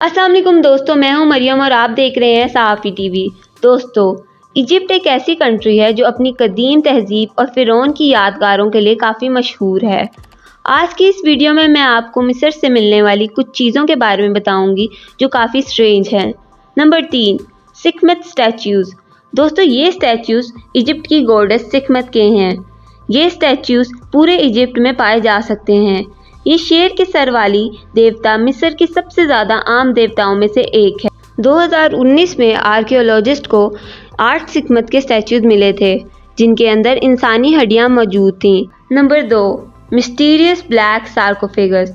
अस्सलाम वालेकुम दोस्तों, मैं हूं मरियम और आप देख रहे हैं सहाफ़ी टीवी। दोस्तों, इजिप्ट एक ऐसी कंट्री है जो अपनी कदीम तहजीब और फ़िरौन की यादगारों के लिए काफ़ी मशहूर है। आज की इस वीडियो में मैं आपको मिस्र से मिलने वाली कुछ चीज़ों के बारे में बताऊंगी जो काफ़ी स्ट्रेंज हैं। नंबर 3, सिखमत स्टैच्यूज़। दोस्तों, ये स्टैच्यूज़ इजिप्ट की गॉडेस सिखमत के हैं। ये स्टैच्यूज़ पूरे इजिप्ट में पाए जा सकते हैं। ये शेर के सर वाली देवता मिस्र की सबसे ज़्यादा आम देवताओं में से एक है। 2019 में आर्कियोलॉजिस्ट को 8 सिखमत के स्टैच्यूज मिले थे जिनके अंदर इंसानी हड्डियां मौजूद थीं। Number 2, mysterious black sarcophagus.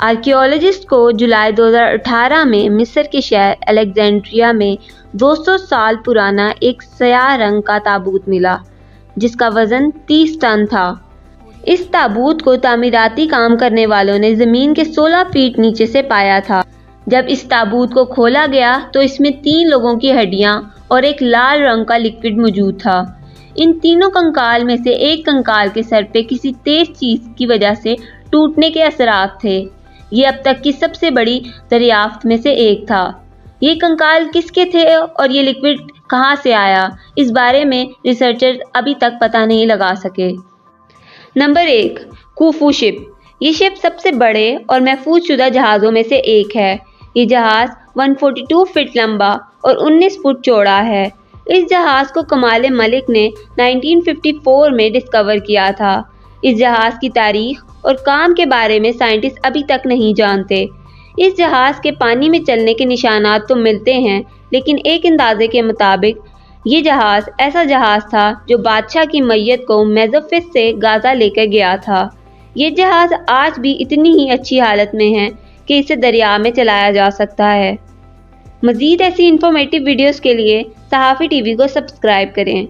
Archaeologist को जुलाई 2018 में मिस्र के शहर अलेक्जेंड्रिया में 200 साल पुराना एक स्याह रंग का ताबूत मिला जिसका वजन 30 टन था। इस ताबूत को तामीराती काम करने वालों ने ज़मीन के 16 फीट नीचे से पाया था। जब इस ताबूत को खोला गया तो इसमें 3 लोगों की हड्डियां और एक लाल रंग का लिक्विड मौजूद था। इन तीनों कंकाल में से एक कंकाल के सर पे किसी तेज चीज की वजह से टूटने के असरात थे। ये अब तक की सबसे बड़ी दरियाफ्त में से एक था। ये कंकाल किसके थे और ये लिक्विड कहाँ से आया, इस बारे में रिसर्चर्स अभी तक पता नहीं लगा सके। Number 1, खूफू ship. ये शिप सबसे बड़े और महफूज शुदा जहाज़ों में से एक है। ये जहाज़ 142 फीट लंबा और 19 फुट चौड़ा है। इस जहाज़ को कमाल मलिक ने 1954 में डिस्कवर किया था। इस जहाज़ की तारीख और काम के बारे में साइंटिस्ट अभी तक नहीं जानते। इस जहाज़ के पानी में चलने के निशानात तो मिलते हैं, लेकिन एक अंदाजे के मुताबिक ये जहाज़ ऐसा जहाज़ था जो बादशाह की मैयत को मेज़ोफिस से गाज़ा लेकर गया था। ये जहाज़ आज भी इतनी ही अच्छी हालत में है कि इसे दरिया में चलाया जा सकता है। मज़ीद ऐसी इंफॉर्मेटिव वीडियोस के लिए सहाफ़ी टीवी को सब्सक्राइब करें।